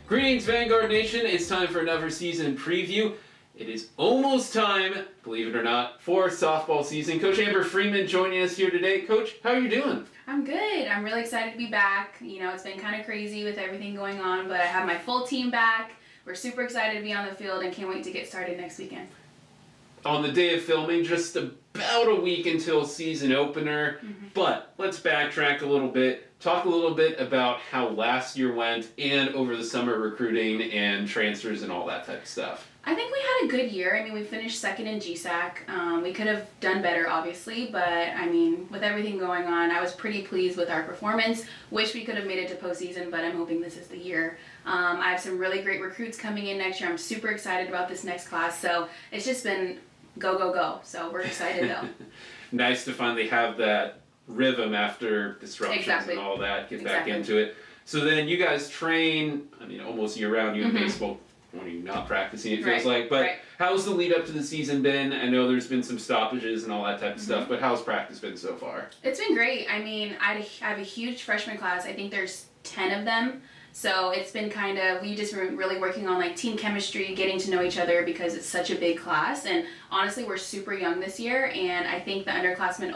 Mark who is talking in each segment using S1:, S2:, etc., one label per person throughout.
S1: Greetings, Vanguard Nation. It's time for another season preview. It is almost time, believe it or not, for softball season. Coach Amber Freeman joining us here today. Coach, how are you doing?
S2: I'm good. I'm really excited to be back. You know, it's been kind of crazy with everything going on, but I have my full team back. We're super excited to be on the field and can't wait to get started next weekend.
S1: On the day of filming, just about a week until season opener, but let's backtrack a little bit, talk a little bit about how last year went and over the summer recruiting and transfers and all that type of stuff.
S2: I think we had a good year. I mean, we finished second in GSAC. We could have done better, obviously, but I mean, with everything going on, I was pretty pleased with our performance. Wish we could have made it to postseason, but I'm hoping this is the year. I have some really great recruits coming in next year. I'm super excited about this next class, so it's just been go, go, go. So we're excited, though.
S1: Nice to finally have that rhythm after disruptions and all that, get back into it. So then you guys train, I mean, almost year-round, you in baseball, when you're not practicing, it feels like. But how's the lead up to the season been? I know there's been some stoppages and all that type of stuff, but how's practice been so far?
S2: It's been great. I mean, I have a huge freshman class. I think there's 10 of them. So it's been kind of, we just been really working on like team chemistry, getting to know each other because it's such a big class. And honestly, we're super young this year. And I think the underclassmen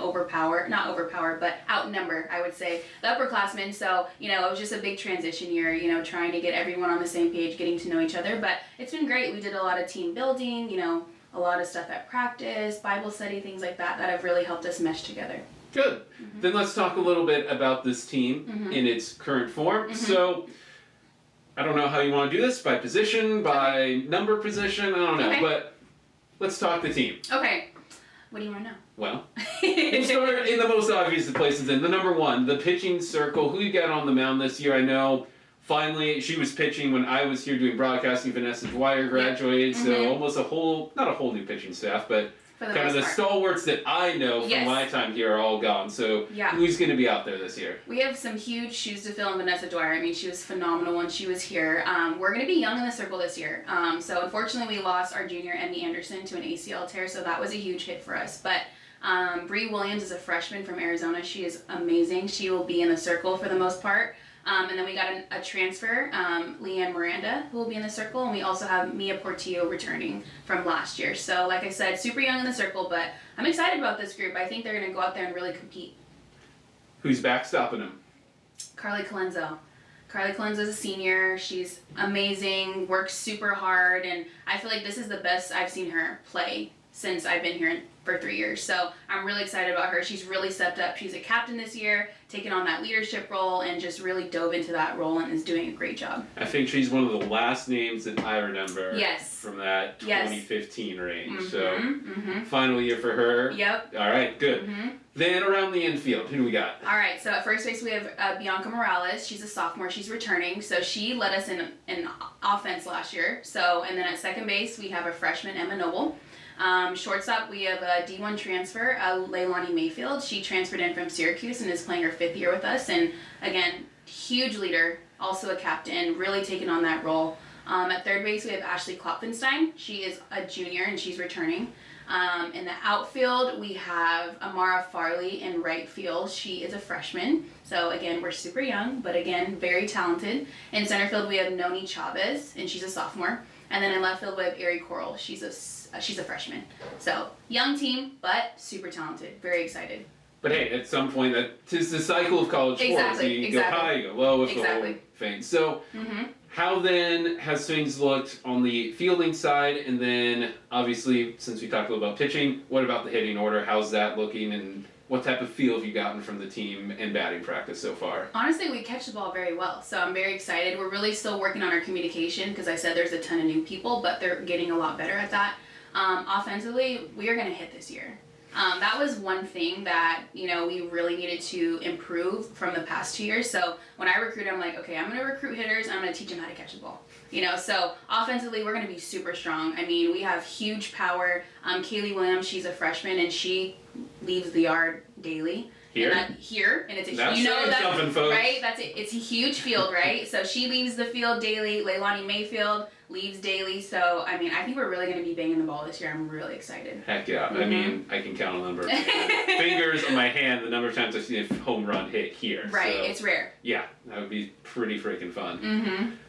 S2: outnumber, I would say, the upperclassmen. So, you know, it was just a big transition year, you know, trying to get everyone on the same page, getting to know each other. But it's been great. We did a lot of team building, you know, a lot of stuff at practice, Bible study, things like that, that have really helped us mesh together.
S1: Good. Then let's talk a little bit about this team in its current form. So, I don't know how you want to do this, by position, by number position, I don't know, but let's talk the team.
S2: Okay. What do you want to know?
S1: Well, we'll start in the most obvious of places then. The number one, the pitching circle. Who you got on the mound this year? I know finally she was pitching when I was here doing broadcasting. Vanessa Dwyer graduated, so almost not a whole new pitching staff, but kind of the stalwarts that I know from my time here are all gone. So who's going to be out there this year?
S2: We have some huge shoes to fill in Vanessa Dwyer. I mean, she was phenomenal when she was here. We're going to be young in the circle this year. So unfortunately, we lost our junior, Emmy Anderson, to an ACL tear. So that was a huge hit for us. But Bree Williams is a freshman from Arizona. She is amazing. She will be in the circle for the most part. And then we got a transfer, Leanne Miranda, who will be in the circle. And we also have Mia Portillo returning from last year. So like I said, super young in the circle, but I'm excited about this group. I think they're going to go out there and really compete.
S1: Who's backstopping them?
S2: Carly Colenso. Carly Colenso is a senior. She's amazing, works super hard, and I feel like this is the best I've seen her play since I've been here for 3 years. So I'm really excited about her. She's really stepped up. She's a captain this year, taken on that leadership role, and just really dove into that role and is doing a great job.
S1: I think she's one of the last names that I remember from that 2015 range. So final year for her. Yep. All right, good. Then around the infield, who do we got?
S2: All right, so at first base we have Bianca Morales. She's a sophomore. She's returning. So she led us in offense last year. So, and then at second base we have a freshman, Emma Noble. Shortstop, we have a D1 transfer, Leilani Mayfield. She transferred in from Syracuse and is playing her 5th year with us. And again, huge leader, also a captain, really taking on that role. At third base, we have Ashley Klopfenstein. She is a junior and she's returning. In the outfield, we have Amara Farley in right field. She is a freshman. So again, we're super young, but again, very talented. In center field, we have Noni Chavez, and she's a sophomore. And then in left field, we have Ari Coral. She's a freshman. So young team, but super talented. Very excited.
S1: But hey, at some point, that is the cycle of college sports. You go high, you go low with the whole thing. So how then has things looked on the fielding side? And then obviously, since we talked a little about pitching, what about the hitting order? How's that looking? And what type of feel have you gotten from the team in batting practice so far?
S2: Honestly, we catch the ball very well, so I'm very excited. We're really still working on our communication because I said there's a ton of new people, but they're getting a lot better at that. Offensively, we are going to hit this year. That was one thing that, you know, we really needed to improve from the past 2 years. So when I recruit, I'm like, okay, I'm going to recruit hitters. I'm going to teach them how to catch the ball. You know, so offensively, we're going to be super strong. I mean, we have huge power. Kaylee Williams, she's a freshman, and she leaves the yard daily.
S1: Here?
S2: And it's a right? That's it. It's a huge field, right? So she leaves the field daily. Leilani Mayfield leaves daily. So I mean, I think we're really going to be banging the ball this year. I'm really excited.
S1: Heck yeah! I mean, I can count a number of fingers on my hand the number of times I've seen a home run hit here.
S2: Right,
S1: so,
S2: it's rare.
S1: Yeah, that would be pretty freaking fun.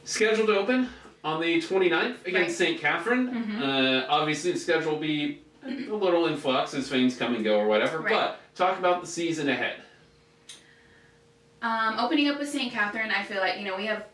S1: Scheduled to open on the 29th against St. Catherine. Obviously, the schedule will be a little in flux as things come and go or whatever, but talk about the season ahead.
S2: Opening up with St. Catherine, I feel like,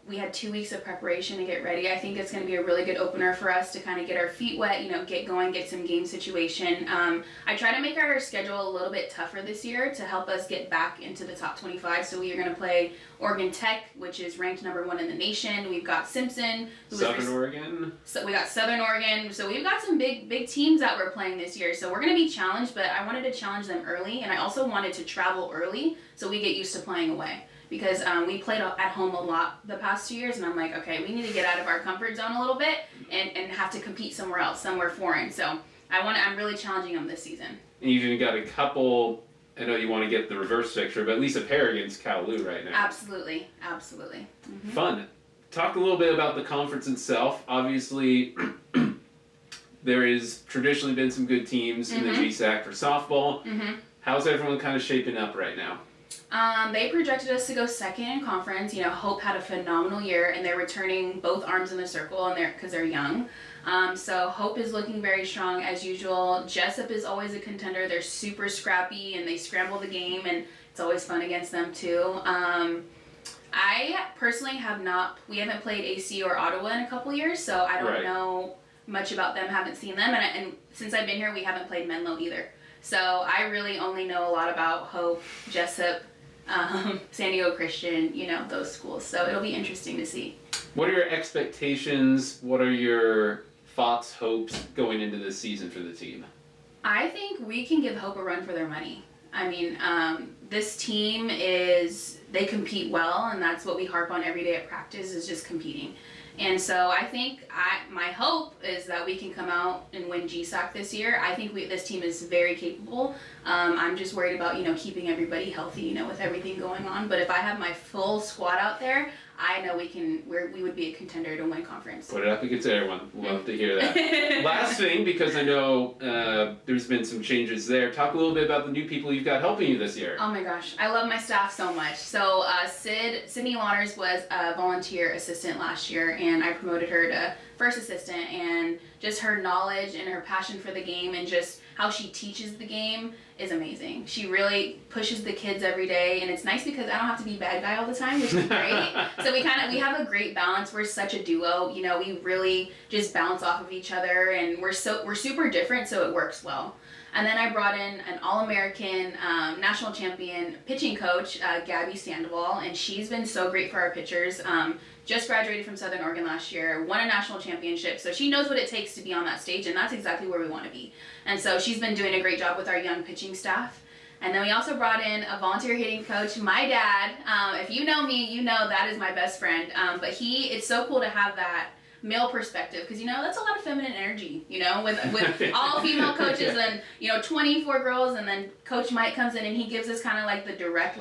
S2: we had 2 weeks of preparation to get ready. I think it's going to be a really good opener for us to kind of get our feet wet, get going, get some game situation. I try to make our schedule a little bit tougher this year to help us get back into the top 25. So we are going to play Oregon Tech, which is ranked #1 in the nation. We've got Simpson.
S1: Southern Oregon.
S2: So we got Southern Oregon. So we've got some big teams that we're playing this year. So we're going to be challenged, but I wanted to challenge them early, and I also wanted to travel early so we get used to playing away. Because we played at home a lot the past 2 years, and I'm like, okay, we need to get out of our comfort zone a little bit and have to compete somewhere else, somewhere foreign. So I'm really challenging them this season.
S1: And you've even got a couple. I know you want to get the reverse picture, but at least a pair against Kowloon right now.
S2: Absolutely. Mm-hmm.
S1: Fun. Talk a little bit about the conference itself. Obviously, there has traditionally been some good teams in the GSAC for softball. How's everyone kind of shaping up right now?
S2: They projected us to go second in conference. Hope had a phenomenal year, and they're returning both arms in the circle, and because they're young. So Hope is looking very strong as usual. Jessup is always a contender. They're super scrappy, and they scramble the game, and it's always fun against them too. I personally we haven't played AC or Ottawa in a couple years, so I don't know much about them, haven't seen them, and since I've been here, we haven't played Menlo either. So I really only know a lot about Hope, Jessup, San Diego Christian, those schools. So it'll be interesting to see.
S1: What are your expectations? What are your thoughts, hopes going into this season for the team?
S2: I think we can give Hope a run for their money. I mean, this team they compete well, and that's what we harp on every day at practice is just competing. And so I think my hope is that we can come out and win GSAC this year. I think this team is very capable. I'm just worried about, keeping everybody healthy, with everything going on. But if I have my full squad out there, I know we would be a contender to win conference.
S1: Put it up against everyone. Love to hear that. Last thing, because I know there's been some changes there. Talk a little bit about the new people you've got helping you this year.
S2: Oh my gosh, I love my staff so much. So Sydney Lawners was a volunteer assistant last year, and I promoted her to first assistant, and just her knowledge and her passion for the game and just how she teaches the game is amazing. She really pushes the kids every day, and it's nice because I don't have to be bad guy all the time, which is great. So we have a great balance. We're such a duo. We really just bounce off of each other, and we're super different, so it works well. And then I brought in an All-American national champion pitching coach, Gabby Sandoval, and she's been so great for our pitchers. Just graduated from Southern Oregon last year, won a national championship, so she knows what it takes to be on that stage, and that's exactly where we want to be. And so she's been doing a great job with our young pitching staff. And then we also brought in a volunteer hitting coach, my dad. If you know me, you know that is my best friend. But it's so cool to have that male perspective, because that's a lot of feminine energy, with all female coaches and 24 girls, and then Coach Mike comes in and he gives us kind of like the direct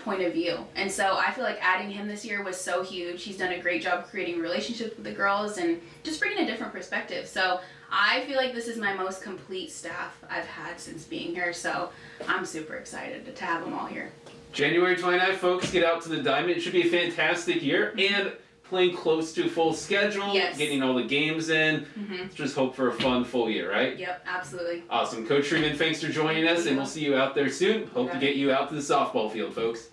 S2: point of view. And so I feel like adding him this year was so huge. He's done a great job creating relationships with the girls and just bringing a different perspective. So I feel like this is my most complete staff I've had since being here, so I'm super excited to have them all here. January
S1: 29th, folks, get out to the Diamond. It should be a fantastic year, and playing close to full schedule, getting all the games in. Just hope for a fun full year, right?
S2: Yep, absolutely.
S1: Awesome. Coach Freeman, thanks for joining us, and we'll see you out there soon. Hope to get you out to the softball field, folks.